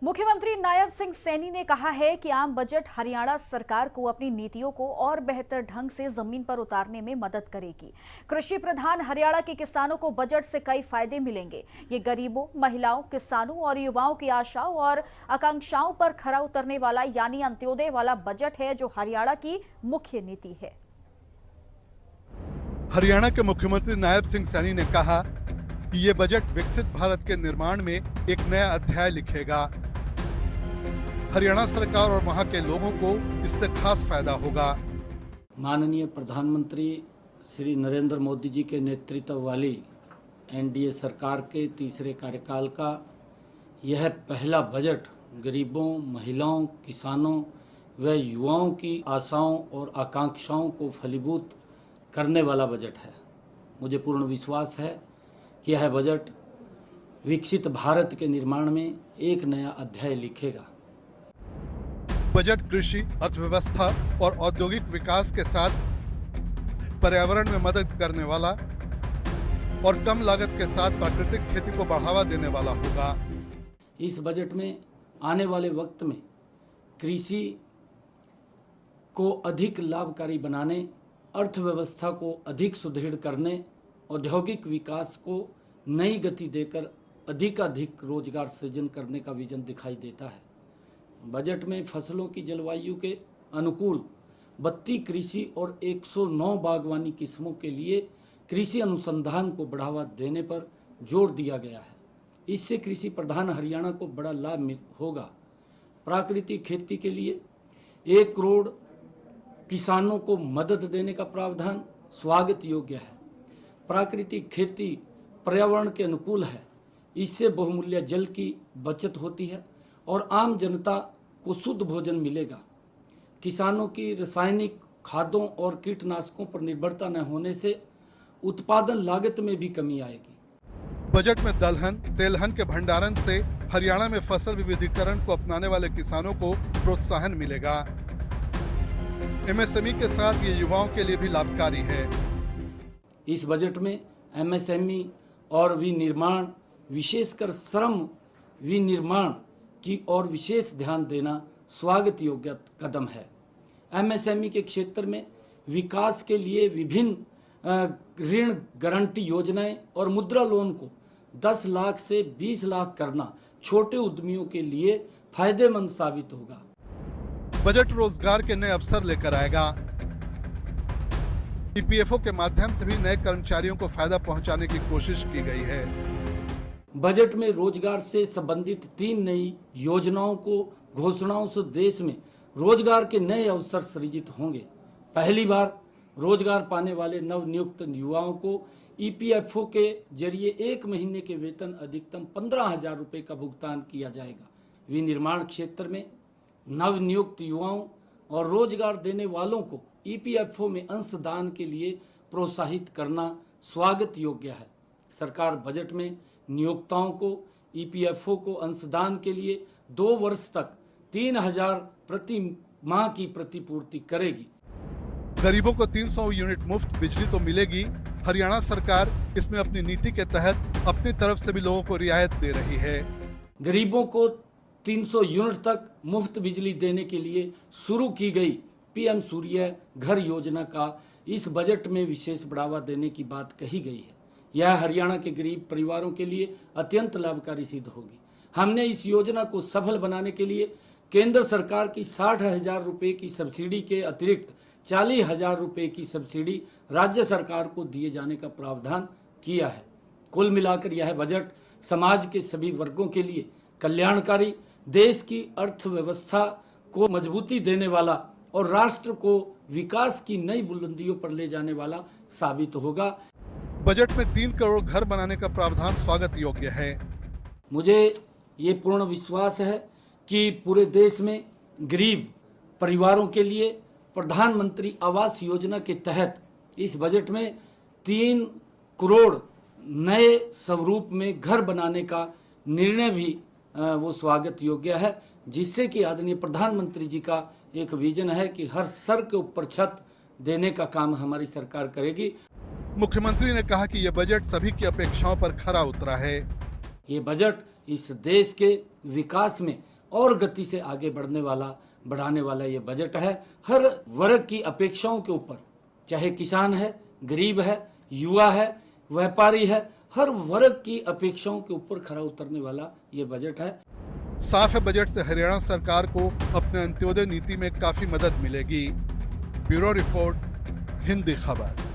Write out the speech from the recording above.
मुख्यमंत्री नायब सिंह सैनी ने कहा है कि आम बजट हरियाणा सरकार को अपनी नीतियों को और बेहतर ढंग से जमीन पर उतारने में मदद करेगी। कृषि प्रधान हरियाणा के किसानों को बजट से कई फायदे मिलेंगे। ये गरीबों, महिलाओं, किसानों और युवाओं की आशाओं और आकांक्षाओं पर खरा उतरने वाला यानी अंत्योदय वाला बजट है, जो हरियाणा की मुख्य नीति है। हरियाणा के मुख्यमंत्री नायब सिंह सैनी ने कहा कि ये बजट विकसित भारत के निर्माण में एक नया अध्याय लिखेगा। हरियाणा सरकार और वहां के लोगों को इससे खास फायदा होगा। माननीय प्रधानमंत्री श्री नरेंद्र मोदी जी के नेतृत्व वाली एनडीए सरकार के तीसरे कार्यकाल का यह पहला बजट गरीबों, महिलाओं, किसानों व युवाओं की आशाओं और आकांक्षाओं को फलीभूत करने वाला बजट है। मुझे पूर्ण विश्वास है कि यह बजट विकसित भारत के निर्माण में एक नया अध्याय लिखेगा। बजट कृषि, अर्थव्यवस्था और औद्योगिक विकास के साथ पर्यावरण में मदद करने वाला और कम लागत के साथ प्राकृतिक खेती को बढ़ावा देने वाला होगा। इस बजट में आने वाले वक्त में कृषि को अधिक लाभकारी बनाने, अर्थव्यवस्था को अधिक सुदृढ़ करने, औद्योगिक विकास को नई गति देकर अधिक रोजगार सृजन करने का विजन दिखाई देता है। बजट में फसलों की जलवायु के अनुकूल 32 कृषि और 109 बागवानी किस्मों के लिए कृषि अनुसंधान को बढ़ावा देने पर जोर दिया गया है। इससे कृषि प्रधान हरियाणा को बड़ा लाभ होगा। प्राकृतिक खेती के लिए 1 करोड़ किसानों को मदद देने का प्रावधान स्वागत योग्य है। प्राकृतिक खेती पर्यावरण के अनुकूल है। इससे बहुमूल्य जल की बचत होती है और आम जनता को शुद्ध भोजन मिलेगा। किसानों की रासायनिक खादों और कीटनाशकों पर निर्भरता न होने से उत्पादन लागत में भी कमी आएगी। बजट में दलहन, तेलहन के भंडारण से हरियाणा में फसल विविधीकरण को अपनाने वाले किसानों को प्रोत्साहन मिलेगा। एमएसएमई के साथ ये युवाओं के लिए भी लाभकारी है। इस बजट में एमएसएमई और विनिर्माण, विशेषकर श्रम विनिर्माण की ओर विशेष ध्यान देना स्वागत योग्य कदम है। एमएसएमई के क्षेत्र में विकास के लिए विभिन्न ऋण गारंटी योजनाएं और मुद्रा लोन को 10 लाख से 20 लाख करना छोटे उद्यमियों के लिए फायदेमंद साबित होगा। बजट रोजगार के नए अवसर लेकर आएगा। ईपीएफओ के माध्यम से भी नए कर्मचारियों को फायदा पहुंचाने की कोशिश की गई है। बजट में रोजगार से संबंधित 3 नई योजनाओं को घोषणाओं से देश में रोजगार के नए अवसर सृजित होंगे। पहली बार रोजगार पाने वाले नवनियुक्त युवाओं को ईपीएफओ के जरिए 1 महीने के वेतन अधिकतम 15,000 रुपये का भुगतान किया जाएगा। विनिर्माण क्षेत्र में नवनियुक्त युवाओं और रोजगार देने वालों को ईपीएफओ में अंशदान के लिए प्रोत्साहित करना स्वागत योग्य है। सरकार बजट में नियोक्ताओं को ईपीएफओ को अंशदान के लिए 2 वर्ष तक 3,000 प्रति माह की प्रतिपूर्ति करेगी। गरीबों को 300 यूनिट मुफ्त बिजली तो मिलेगी। हरियाणा सरकार इसमें अपनी नीति के तहत अपनी तरफ से भी लोगों को रियायत दे रही है। गरीबों को 300 यूनिट तक मुफ्त बिजली देने के लिए शुरू की गई पीएम सूर्य घर योजना का इस बजट में विशेष बढ़ावा देने की बात कही गई है। यह हरियाणा के गरीब परिवारों के लिए अत्यंत लाभकारी सिद्ध होगी। हमने इस योजना को सफल बनाने के लिए केंद्र सरकार की 60,000 रुपये की सब्सिडी के अतिरिक्त 40,000 रुपये की सब्सिडी राज्य सरकार को दिए जाने का प्रावधान किया है। कुल मिलाकर यह बजट समाज के सभी वर्गों के लिए कल्याणकारी, देश की अर्थव्यवस्था को मजबूती देने वाला और राष्ट्र को विकास की नई बुलंदियों पर ले जाने वाला साबित होगा। बजट में 3 करोड़ घर बनाने का प्रावधान स्वागत योग्य है। मुझे ये पूर्ण विश्वास है कि पूरे देश में गरीब परिवारों के लिए प्रधानमंत्री आवास योजना के तहत इस बजट में 3 करोड़ नए स्वरूप में घर बनाने का निर्णय भी वो स्वागत योग्य है, जिससे कि आदरणीय प्रधानमंत्री जी का एक विजन है कि हर सर के ऊपर छत देने का काम हमारी सरकार करेगी। मुख्यमंत्री ने कहा कि यह बजट सभी की अपेक्षाओं पर खरा उतरा है। ये बजट इस देश के विकास में और गति से आगे बढ़ाने वाला ये बजट है। हर वर्ग की अपेक्षाओं के ऊपर, चाहे किसान है, गरीब है, युवा है, व्यापारी है, हर वर्ग की अपेक्षाओं के ऊपर खरा उतरने वाला ये बजट है। साफ है, बजट से हरियाणा सरकार को अपने अंत्योदय नीति में काफी मदद मिलेगी। ब्यूरो रिपोर्ट, हिंदी खबर।